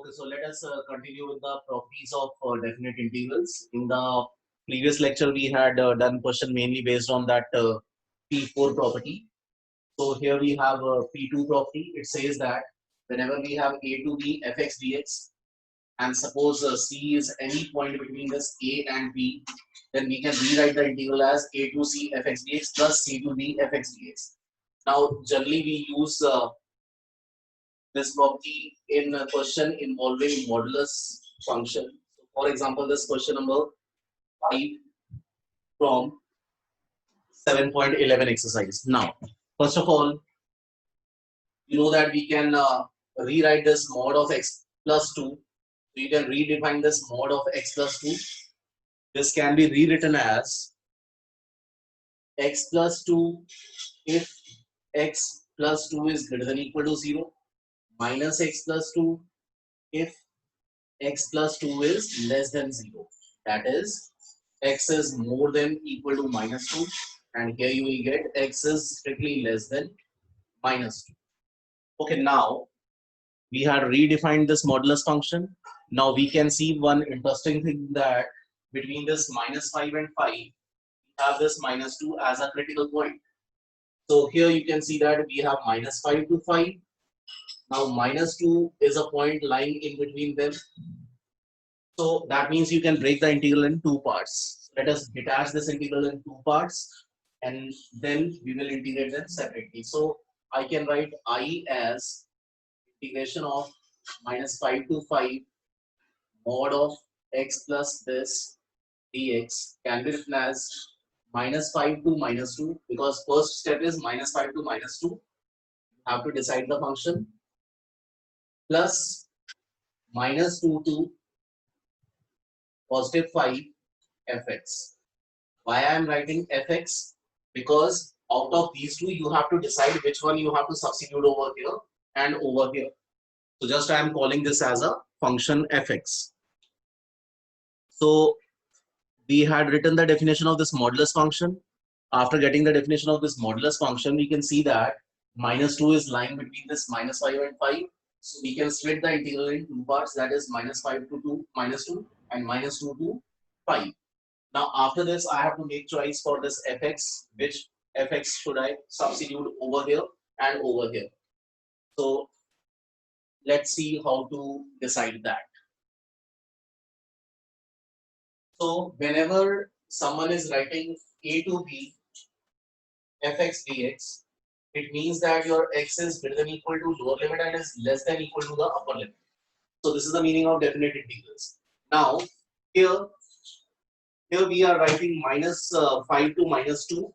Okay, so let us continue with the properties of definite integrals. In the previous lecture, we had done question mainly based on that P4 property. So here we have a P2 property. It says that whenever we have a to b fx dx, and suppose c is any point between this a and b, then we can rewrite the integral as a to c fx dx plus c to b fx dx. Now, generally we use this property in a question involving modulus function. So for example, this question number 5 from 7.11 exercise. Now, first of all, you know that we can rewrite this mod of x plus 2. So you can redefine this mod of x plus 2. This can be rewritten as x plus 2 if x plus 2 is greater than or equal to 0, minus x plus 2 if x plus 2 is less than 0. That is, x is more than or equal to minus 2, and here you will get x is strictly less than minus 2. Okay, now we had redefined this modulus function. Now we can see one interesting thing, that between this minus 5 and 5, we have this minus 2 as a critical point. So here you can see that we have minus 5 to 5. Now minus 2 is a point lying in between them. So that means you can break the integral in two parts. Let us detach this integral in two parts, and then we will integrate them separately. So I can write I as integration of minus 5 to 5 mod of x plus this dx can be written as minus 5 to minus 2, because first step is minus 5 to minus 2. You have to decide the function, plus minus 2 to positive 5 fx. Why I am writing fx? Because out of these two, you have to decide which one you have to substitute over here and over here. So just I am calling this as a function fx. So we had written the definition of this modulus function. After getting the definition of this modulus function, we can see that minus 2 is lying between this minus 5 and 5. So we can split the integral in two parts, that is minus 5 to 2, minus 2, and minus 2 to 5. Now after this, I have to make choice for this fx, which fx should I substitute over here and over here. So let's see how to decide that. So whenever someone is writing a to b fx dx, it means that your x is greater than or equal to lower limit and is less than or equal to the upper limit. So this is the meaning of definite integrals. Now here we are writing minus 5 to minus 2,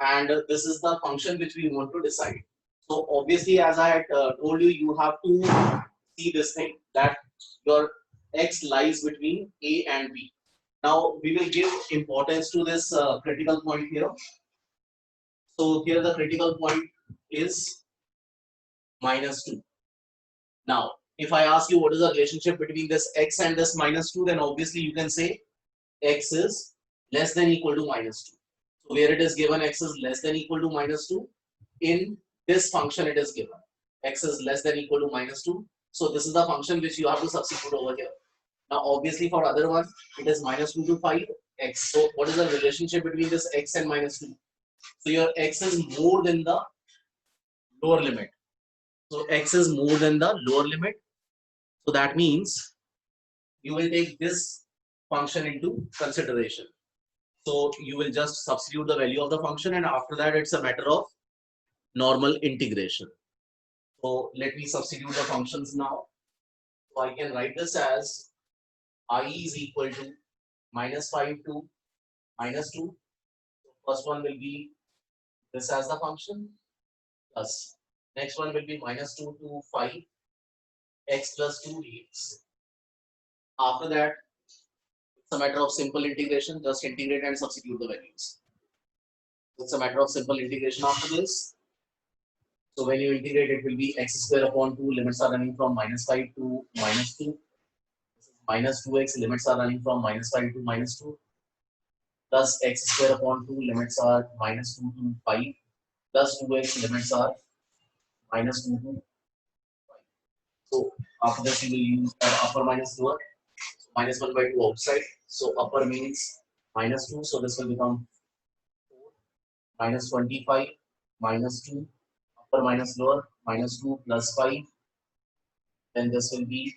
and this is the function which we want to decide. So obviously, as I had told you, you have to see this thing, that your x lies between a and b. Now we will give importance to this critical point here. So here the critical point is minus 2. Now if I ask you what is the relationship between this x and this minus 2, then obviously you can say x is less than or equal to minus 2. So where it is given x is less than or equal to minus 2, in this function it is given x is less than or equal to minus 2. So this is the function which you have to substitute over here. Now obviously for other one, it is minus 2 to 5 x. So what is the relationship between this x and minus 2? So your x is more than the lower limit. So x is more than the lower limit. So that means you will take this function into consideration. So you will just substitute the value of the function, and after that it's a matter of normal integration. So let me substitute the functions now. So I can write this as I is equal to minus 5 to minus 2. So first one will be this as the function, plus next one will be minus 2 to 5 x plus 2 dx. After that, it's a matter of simple integration, just integrate and substitute the values. It's a matter of simple integration after this. So when you integrate, it will be x square upon 2, limits are running from minus 5 to minus 2. This is minus 2x, limits are running from minus 5 to minus 2. Plus x square upon 2, limits are minus 2 to 5. Plus 2x, limits are minus 2 to 5. So After this, you will use upper minus lower. Minus 1 by 2 outside. So upper means minus 2. So this will become 4 minus 25 minus 2. Upper minus lower minus 2 plus 5. Then this will be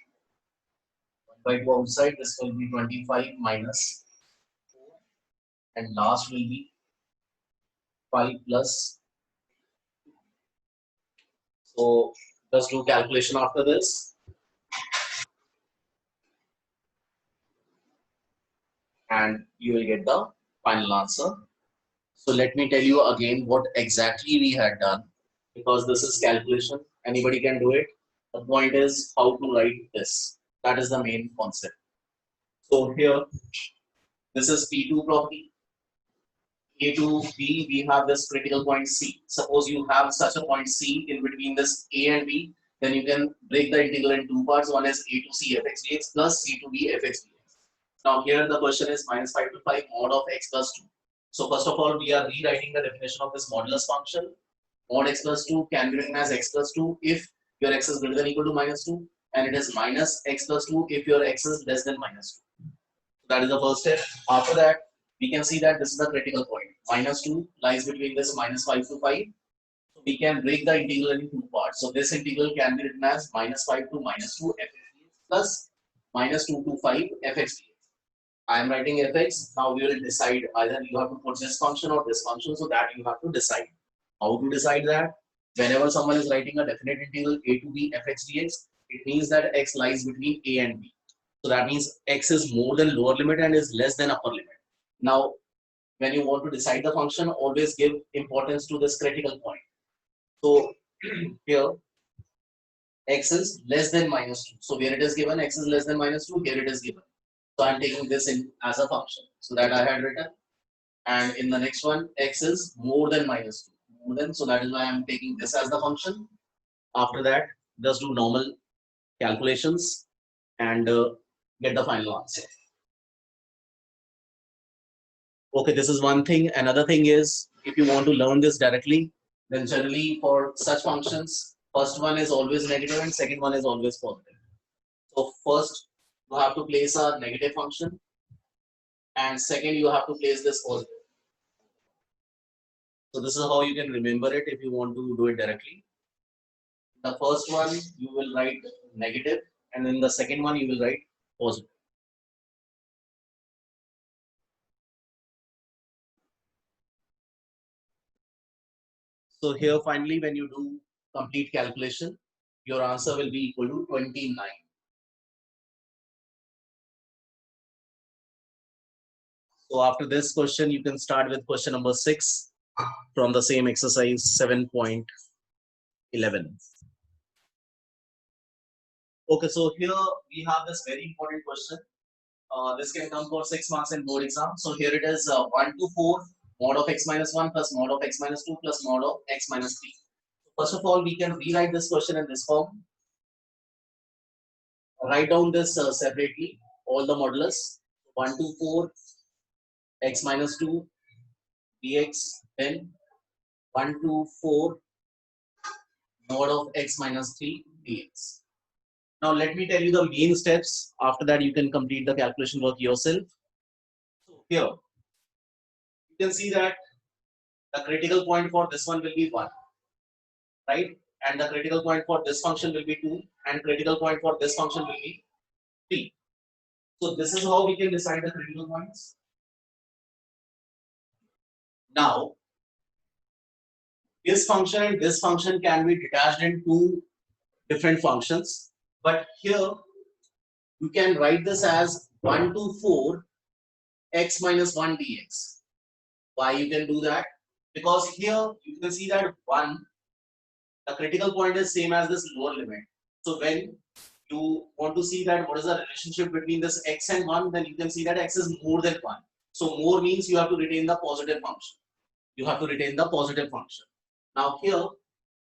1 by 2 outside. This will be 25 minus 4. And last will be 5 plus. So just do calculation after this. And you will get the final answer. So let me tell you again what exactly we had done, because this is calculation. Anybody can do it. The point is how to write this. That is the main concept. So here, this is P2 property. A to B, we have this critical point C. Suppose you have such a point C in between this A and B, then you can break the integral in two parts. One is A to C fx dx plus C to B fx dx. Now here the question is minus 5 to 5 mod of x plus 2. So first of all, we are rewriting the definition of this modulus function. Mod x plus 2 can be written as x plus 2 if your x is greater than or equal to minus 2, and it is minus x plus 2 if your x is less than minus 2. So that is the first step. After that, we can see that this is the critical point. Minus 2 lies between this minus 5 to 5. So we can break the integral into two parts. So this integral can be written as minus 5 to minus 2 fx dx plus minus 2 to 5 fx dx. I am writing fx. Now we will decide either you have to put this function or this function, so that you have to decide. How to decide that? Whenever someone is writing a definite integral a to b fx dx, it means that x lies between a and b. So that means x is more than lower limit and is less than upper limit. Now, when you want to decide the function, always give importance to this critical point. So here, x is less than minus 2. So where it is given, x is less than minus 2, here it is given. So I'm taking this in as a function. So that I had written. And in the next one, x is more than minus 2. More than, so that is why I'm taking this as the function. After that, just do normal calculations and get the final answer. Okay, this is one thing. Another thing is, if you want to learn this directly, then generally for such functions, first one is always negative and second one is always positive. So first, you have to place a negative function, and second, you have to place this positive. So this is how you can remember it if you want to do it directly. The first one, you will write negative, and in the second one, you will write positive. So here finally, when you do complete calculation, your answer will be equal to 29. So after this question, you can start with question number 6 from the same exercise 7.11. Okay, so here we have this very important question. This can come for 6 marks in board exam. So here it is 1 to 4 mod of x minus 1 plus mod of x minus 2 plus mod of x minus 3. First of all, we can rewrite this question in this form. Write down this separately, all the modulus 1 to 4 x minus 2 dx, then 1 to 4 mod of x minus 3 dx. Now let me tell you the main steps. After that, you can complete the calculation work yourself. So here, you can see that the critical point for this one will be 1, right? And the critical point for this function will be 2, and critical point for this function will be 3. So this is how we can decide the critical points. Now, this function and this function can be detached in two different functions, but here you can write this as 1 to 4 x minus 1 dx. Why you can do that? Because here you can see that 1, the critical point is same as this lower limit. So when you want to see that what is the relationship between this x and 1, then you can see that x is more than 1. So more means you have to retain the positive function. You have to retain the positive function. Now here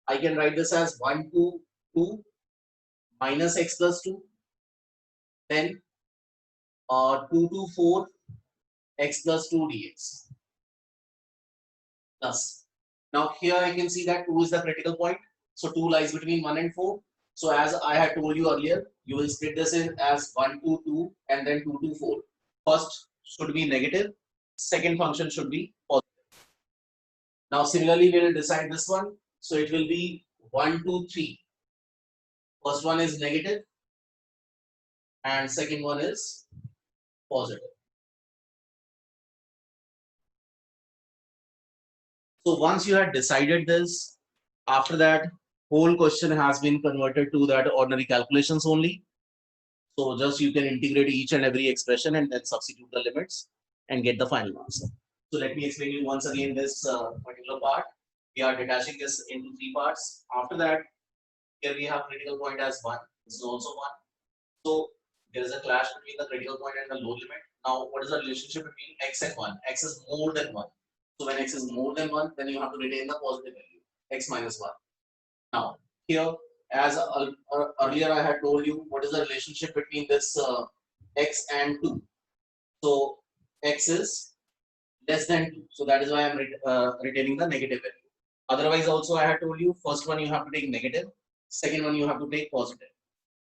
I can write this as 1 to 2 minus x plus 2, then 2 to 4 x plus 2 dx. Plus. Now here I can see that 2 is the critical point. So 2 lies between 1 and 4. So as I had told you earlier, you will split this in as 1 to 2 and then 2 to 4. First should be negative, second function should be positive. Now similarly, we will decide this one. So it will be 1 to 3. First one is negative and second one is positive. So once you had decided this, after that, whole question has been converted to that ordinary calculations only. So just you can integrate each and every expression and then substitute the limits and get the final answer. So let me explain you once again this particular part. We are detaching this into 3 parts. After that, here we have critical point as 1. This is also 1. So there is a clash between the critical point and the load limit. Now, what is the relationship between x and 1? X is more than 1. So when x is more than 1, then you have to retain the positive value, x minus 1. Now, here, as earlier I had told you, what is the relationship between this x and 2? So x is less than 2. So that is why I am retaining the negative value. Otherwise, also I had told you, first one you have to take negative, second one you have to take positive.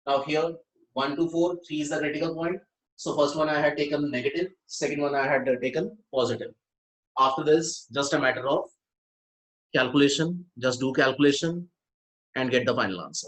Now here, 1 to 4, 3 is the critical point. So first one I had taken negative, second one I had taken positive. After this, just a matter of calculation, just do calculation and get the final answer.